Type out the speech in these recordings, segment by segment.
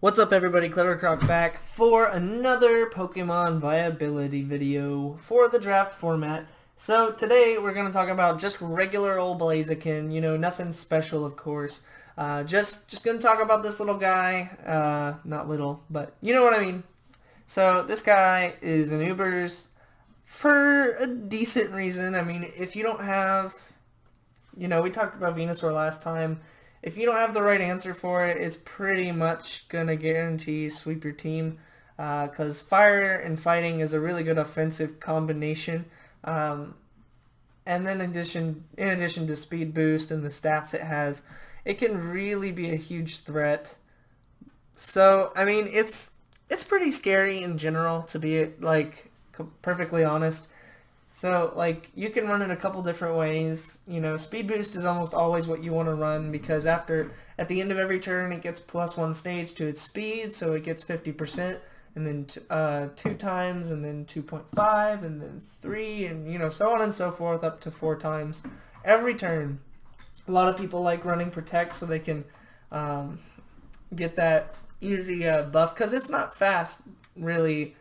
What's up everybody, KleverKrok back for another Pokemon Viability video for the draft format. So today we're going to talk about just regular old Blaziken, nothing special of course. Just going to talk about this little guy, not little, but you know what I mean. So this guy is an Ubers for a decent reason. I mean, if you don't have, we talked about Venusaur last time. If you don't have the right answer for it, it's pretty much going to guarantee sweep your team because fire and fighting is a really good offensive combination. And then in addition to speed boost and the stats it has, it can really be a huge threat. So, I mean, it's pretty scary in general, to be perfectly honest. So, you can run it a couple different ways. Speed boost is almost always what you want to run because at the end of every turn, it gets +1 stage to its speed, so it gets 50%, and then 2 times, and then 2.5, and then 3, and, so on and so forth, up to 4 times every turn. A lot of people like running Protect so they can get that easy buff because it's not fast, really.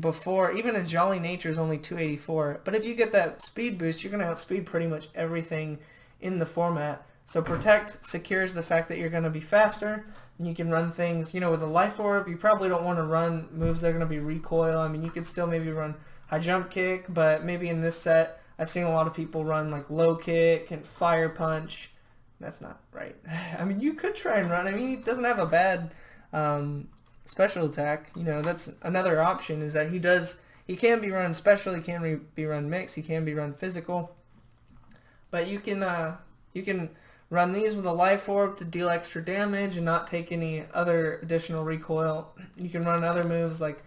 Before, even a Jolly Nature is only 284, but if you get that speed boost, you're going to outspeed pretty much everything in the format. So Protect secures the fact that you're going to be faster, and you can run things, with a Life Orb, you probably don't want to run moves that are going to be recoil. I mean, you could still maybe run High Jump Kick, but maybe in this set, I've seen a lot of people run Low Kick and Fire Punch. That's not right. I mean, you could try and run. I mean, he doesn't have a bad special attack. That's another option, is that he can be run special, he can be run mix, he can be run physical, but you can run these with a Life Orb to deal extra damage and not take any other additional recoil. You can run other moves like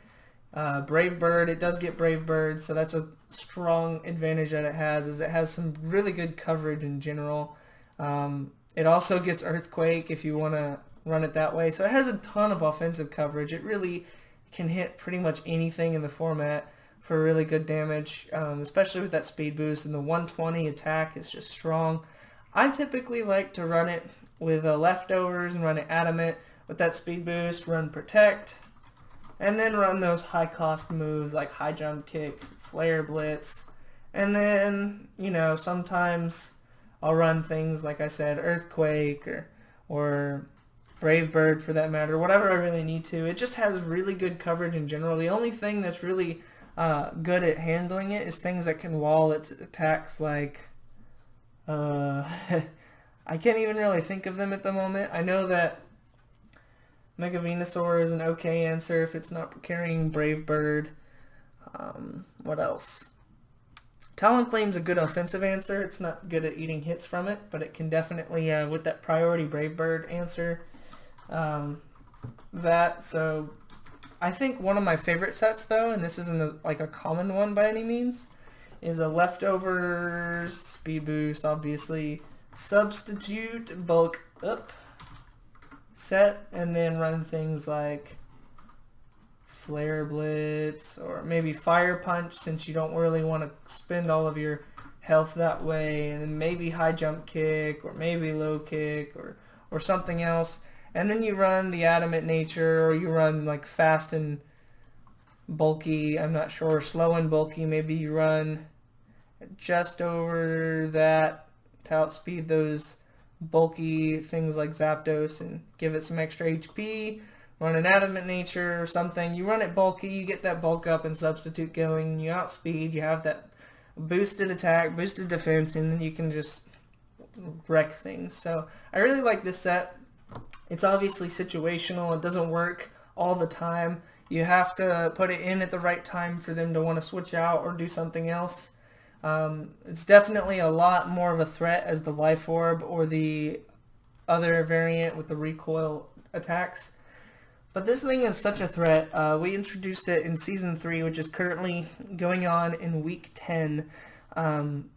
Brave Bird. It does get Brave Bird, so that's a strong advantage that it has some really good coverage in general. It also gets Earthquake if you want to run it that way. So it has a ton of offensive coverage. It really can hit pretty much anything in the format for really good damage, especially with that speed boost, and the 120 attack is just strong. I typically like to run it with leftovers and run it adamant with that speed boost, run Protect, and then run those high cost moves like High Jump Kick, Flare Blitz, and then, sometimes I'll run things like I said, Earthquake or Brave Bird for that matter, whatever I really need to. It just has really good coverage in general. The only thing that's really good at handling it is things that can wall its attacks, like I can't even really think of them at the moment. I know that Mega Venusaur is an okay answer if it's not carrying Brave Bird. What else? Talonflame's a good offensive answer. It's not good at eating hits from it, but it can definitely, with that priority Brave Bird answer, so I think one of my favorite sets, though, and this isn't a common one by any means, is a leftovers speed boost, obviously, substitute bulk up set, and then run things like Flare Blitz or maybe Fire Punch, since you don't really want to spend all of your health that way, and then maybe High Jump Kick or maybe Low Kick or something else. And then you run the Adamant Nature, or you run fast and bulky, I'm not sure, slow and bulky. Maybe you run just over that to outspeed those bulky things like Zapdos and give it some extra HP. Run an Adamant Nature or something. You run it bulky, you get that bulk up and substitute going, you outspeed, you have that boosted attack, boosted defense, and then you can just wreck things. So I really like this set. It's obviously situational. It doesn't work all the time. You have to put it in at the right time for them to want to switch out or do something else. It's definitely a lot more of a threat as the Life Orb or the other variant with the recoil attacks. But this thing is such a threat. We introduced it in Season 3, which is currently going on in Week 10. And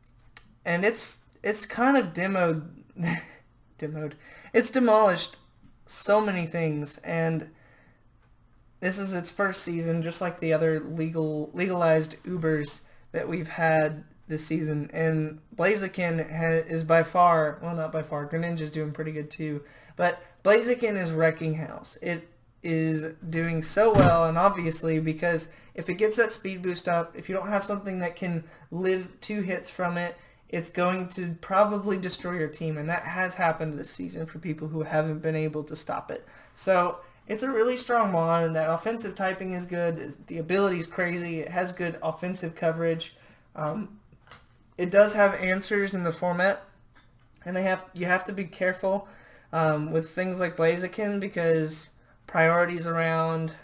it's kind of it's demolished so many things, and this is its first season, just like the other legalized Ubers that we've had this season. And Blaziken is by far, well, not by far, Greninja's doing pretty good too, but Blaziken is wrecking house. is doing so well, and obviously because if it gets that speed boost up, if you don't have something that can live 2 hits from it, it's going to probably destroy your team, and that has happened this season for people who haven't been able to stop it. So it's a really strong mon, and that offensive typing is good. The ability is crazy. It has good offensive coverage. It does have answers in the format, and you have to be careful with things like Blaziken, because priorities around,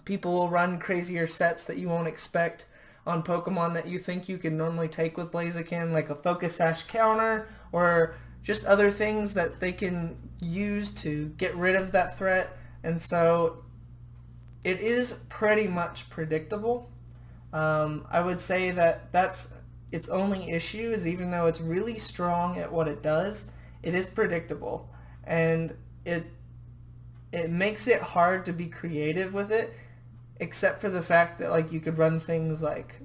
people will run crazier sets that you won't expect on Pokemon that you think you can normally take with Blaziken, like a Focus Sash counter, or just other things that they can use to get rid of that threat. And so it is pretty much predictable. I would say that that's its only issue, is even though it's really strong at what it does, it is predictable, and it makes it hard to be creative with it, except for the fact that, like, you could run things like,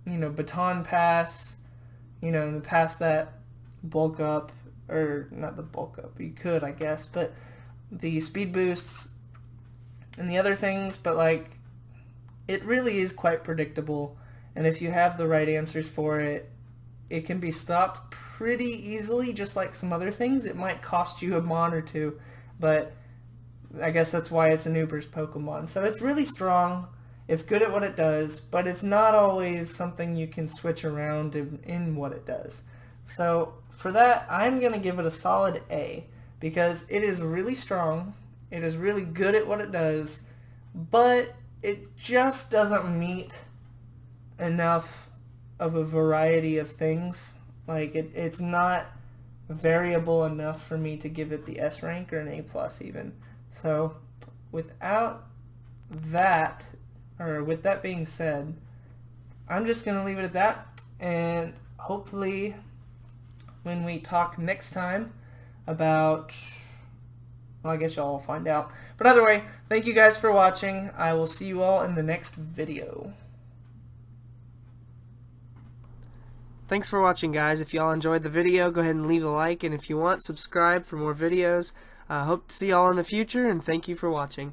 baton pass, pass that bulk up, or not the bulk up, you could, I guess, but the speed boosts and the other things, but like, it really is quite predictable, and if you have the right answers for it, it can be stopped pretty easily. Just like some other things, it might cost you a mon or two, but I guess that's why it's an Uber's Pokemon. So it's really strong, it's good at what it does, but it's not always something you can switch around in what it does. So for that, I'm going to give it a solid A, because it is really strong, it is really good at what it does, but it just doesn't meet enough of a variety of things. Like, it's not variable enough for me to give it the S rank or an A plus even. So without that, or with that being said, I'm just going to leave it at that, and hopefully when we talk next time about, well, I guess y'all will find out. But either way, thank you guys for watching. I will see you all in the next video. Thanks for watching, guys. If y'all enjoyed the video, go ahead and leave a like, and if you want, subscribe for more videos. Hope to see y'all in the future, and thank you for watching.